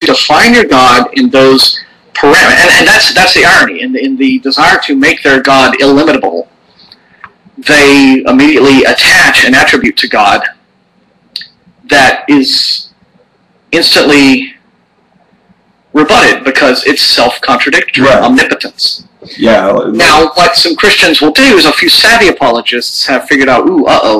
define your God in those parameters, and that's the irony. In the desire to make their God illimitable, they immediately attach an attribute to God that is instantly rebutted because it's self-contradictory, right. Omnipotence. Yeah. Now, what some Christians will do is a few savvy apologists have figured out,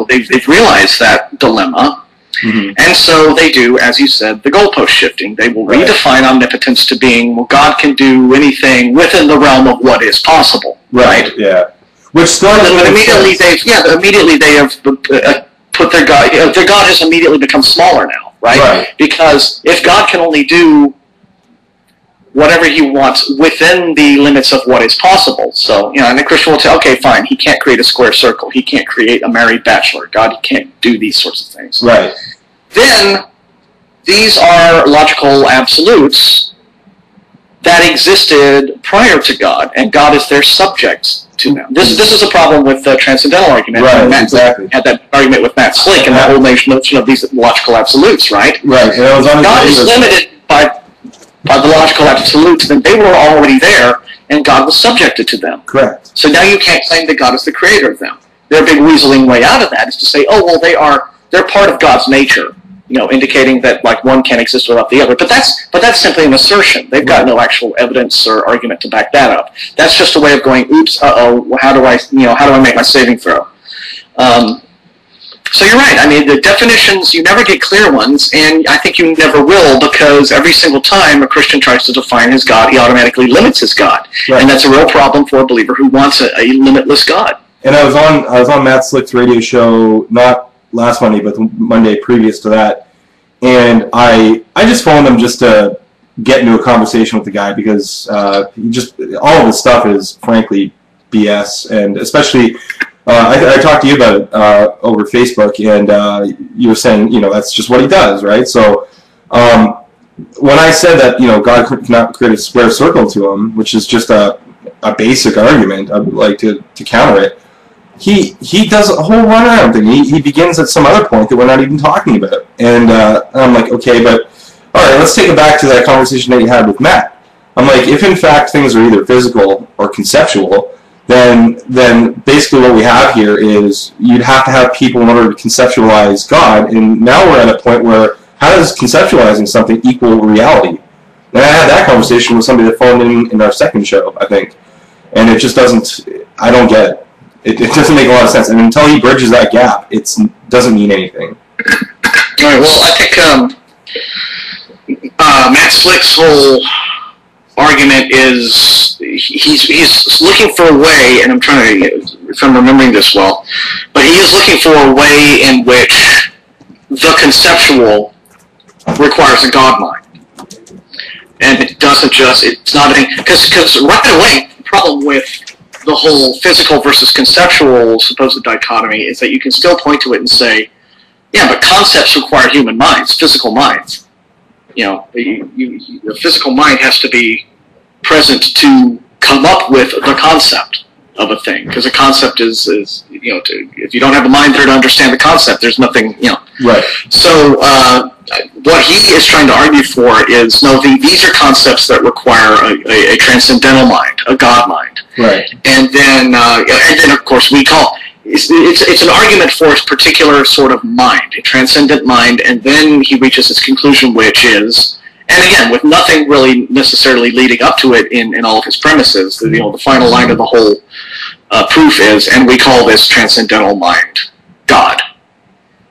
they've realized that dilemma, and so they do, as you said, the goalpost shifting. They will redefine omnipotence to being, well, God can do anything within the realm of what is possible. Right? Yeah. Which still immediately they have put their God has immediately become smaller now, right? Because if God can only do whatever he wants within the limits of what is possible. So, and the Christian will say, okay, fine, he can't create a square circle. He can't create a married bachelor. God can't do these sorts of things. Right. Then, these are logical absolutes that existed prior to God, and God is their subject to them. This is a problem with the transcendental argument. Right, exactly. Had that argument with Matt Slick and the whole notion of these logical absolutes, right? Right. God is limited by the logical absolutes, then they were already there, and God was subjected to them. Correct. So now you can't claim that God is the creator of them. Their big weaseling way out of that is to say, oh, well, they're part of God's nature, indicating that like one can't exist without the other. But that's simply an assertion. They've got no actual evidence or argument to back that up. That's just a way of going, oops, how do I make my saving throw? So you're right. I mean, the definitions, you never get clear ones, and I think you never will, because every single time a Christian tries to define his God, he automatically limits his God. Right. And that's a real problem for a believer who wants a limitless God. And I was on Matt Slick's radio show, not last Monday, but the Monday previous to that, and I just phoned him just to get into a conversation with the guy, because all of his stuff is frankly BS, and especially I talked to you about it over Facebook, and you were saying, that's just what he does, right? So when I said that, God cannot create a square circle to him, which is just a basic argument, I would like to counter it, he does a whole runaround thing. He begins at some other point that we're not even talking about. And I'm like, okay, but all right, let's take it back to that conversation that you had with Matt. I'm like, if in fact things are either physical or conceptual, then basically what we have here is you'd have to have people in order to conceptualize God, and now we're at a point where how does conceptualizing something equal reality? And I had that conversation with somebody that phoned in our second show, I think, and it just doesn't, I don't get it. It doesn't make a lot of sense, and until he bridges that gap, it doesn't mean anything. All right, well, I think Matt Slick's whole argument is he's looking for a way, and I'm trying to, if I'm remembering this well, but he is looking for a way in which the conceptual requires a God mind, and it doesn't just, it's not a, because right away the problem with the whole physical versus conceptual supposed dichotomy is that you can still point to it and say, yeah, but concepts require human minds, physical minds. The physical mind has to be present to come up with the concept of a thing, because a concept is if you don't have a mind there to understand the concept, there's nothing, Right. So what he is trying to argue for is, no, these are concepts that require a transcendental mind, a God mind. Right. And then of course we call it's an argument for his particular sort of mind, a transcendent mind, and then he reaches his conclusion, which is, and again, with nothing really necessarily leading up to it in all of his premises, the final line of the whole proof is, and we call this transcendental mind God.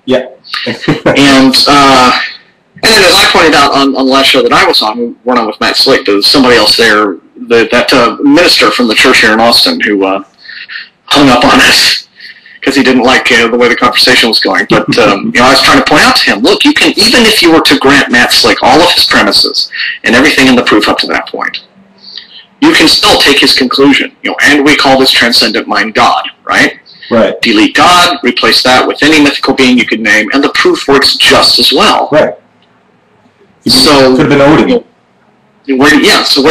Yeah. And then, as I pointed out on the last show that I was on, we weren't on with Matt Slick, there was somebody else there, that minister from the church here in Austin who hung up on us because he didn't like the way the conversation was going. But I was trying to point out to him, look, you can, even if you were to grant Matt Slick all of his premises and everything in the proof up to that point, you can still take his conclusion, and we call this transcendent mind God, right? Right. Delete God, replace that with any mythical being you could name, and the proof works just as well. Right. So could have been Odin. So where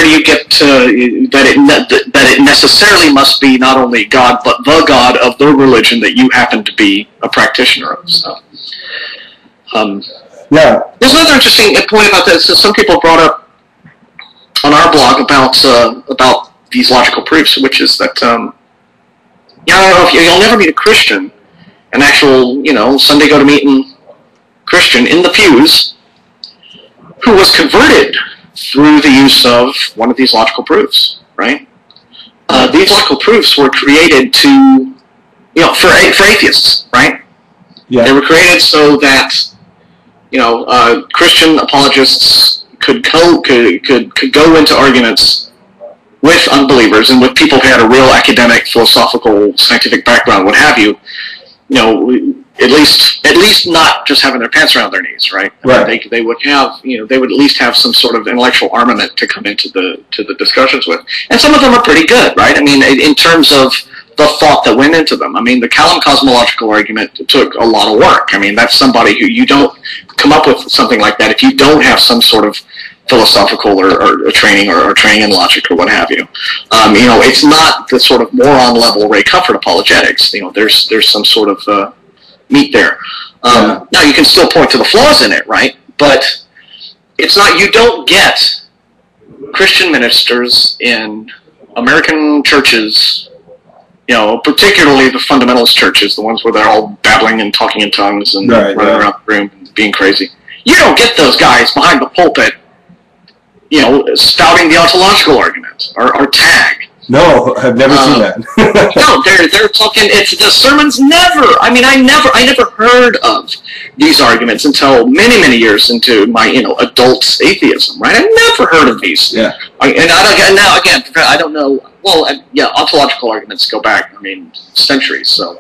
do you get to that it necessarily must be not only God, but the God of the religion that you happen to be a practitioner of? So, Yeah. There's another interesting point about this. So some people brought up on our blog about these logical proofs, which is that I don't know if you'll never meet a Christian, an actual Sunday go to meeting Christian in the pews, who was converted through the use of one of these logical proofs, right? These logical proofs were created for atheists, right? Yeah. They were created so that Christian apologists could go into arguments with unbelievers and with people who had a real academic, philosophical, scientific background, what have you. At least not just having their pants around their knees, right? Right. They would have, they would at least have some sort of intellectual armament to come into the discussions with, and some of them are pretty good, right? I mean, in terms of the thought that went into them. I mean, the Callum cosmological argument took a lot of work. I mean, that's somebody who you don't come up with something like that if you don't have some sort of philosophical or training or training in logic or what have you. It's not the sort of moron level Ray Comfort apologetics. There's some sort of meat there. Now you can still point to the flaws in it, right? But it's not. You don't get Christian ministers in American churches, particularly the fundamentalist churches, the ones where they're all babbling and talking in tongues and running around the room and being crazy. You don't get those guys behind the pulpit, spouting the ontological argument or tag. No, I've never seen that. No, they're talking. It's the sermons. Never. I mean, I never heard of these arguments until many years into my adult atheism. Right? I never heard of these. Yeah. Now again, I don't know. Well, ontological arguments go back, centuries. So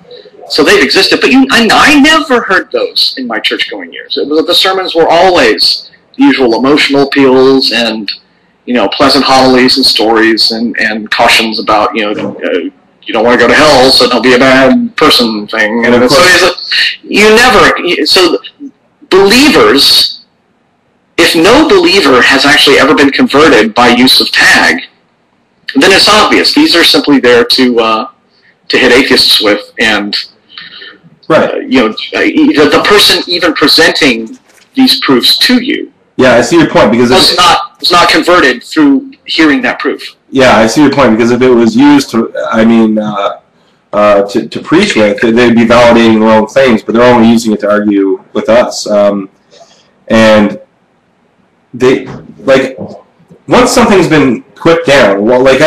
they've existed, but I never heard those in my church-going years. The sermons were always the usual emotional appeals and pleasant homilies and stories and cautions about you don't want to go to hell, so don't be a bad person thing. And so believers, if no believer has actually ever been converted by use of tag, then it's obvious. These are simply there to hit atheists with, and the person even presenting these proofs to you. Yeah, I see your point, because was not converted through hearing that proof. Yeah, I see your point, because if it was used to preach with, they'd be validating their own claims, but they're only using it to argue with us. And they once something's been put down, I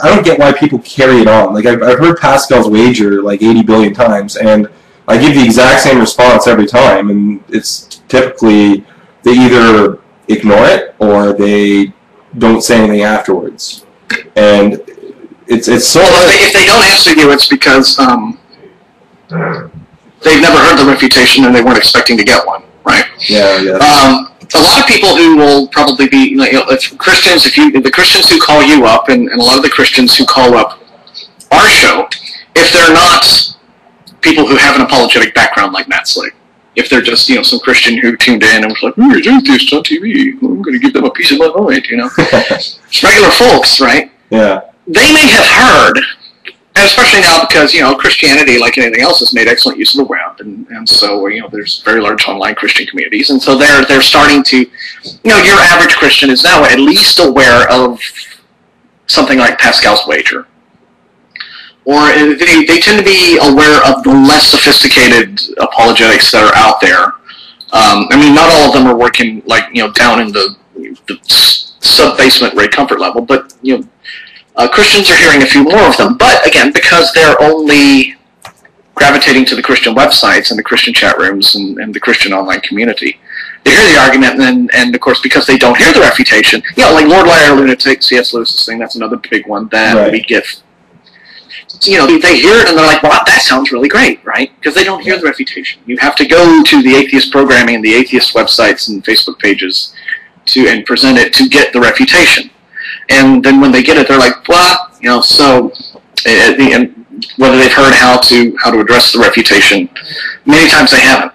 don't get why people carry it on. I've heard Pascal's wager 80 billion times, and I give the exact same response every time, and it's typically they either ignore it or they don't say anything afterwards. And it's so hard. If they don't answer you, it's because they've never heard the refutation and they weren't expecting to get one, right? Yeah. A lot of people who will probably be, if Christians, the Christians who call you up, and a lot of the Christians who call up our show, if they're not people who have an apologetic background like Matt Slick, if they're just, some Christian who tuned in and was like, there's Atheist on TV, I'm going to give them a piece of my mind, regular folks, right? Yeah. They may have heard, and especially now because, Christianity, like anything else, has made excellent use of the web, and so, there's very large online Christian communities, and so they're starting to, your average Christian is now at least aware of something like Pascal's wager. Or they tend to be aware of the less sophisticated apologetics that are out there. Not all of them are working down in the sub-basement Ray Comfort level, but Christians are hearing a few more of them. But again, because they're only gravitating to the Christian websites and the Christian chat rooms and the Christian online community, they hear the argument, and of course, because they don't hear the refutation, like Lord Liar Lunatic, C.S. Lewis's thing, that's another big one that we get. They hear it and they're like, wow, that sounds really great, right? Because they don't hear the refutation. You have to go to the atheist programming and the atheist websites and Facebook pages and present it to get the refutation. And then when they get it, they're like, well, so whether they've heard how to address the refutation, many times they haven't.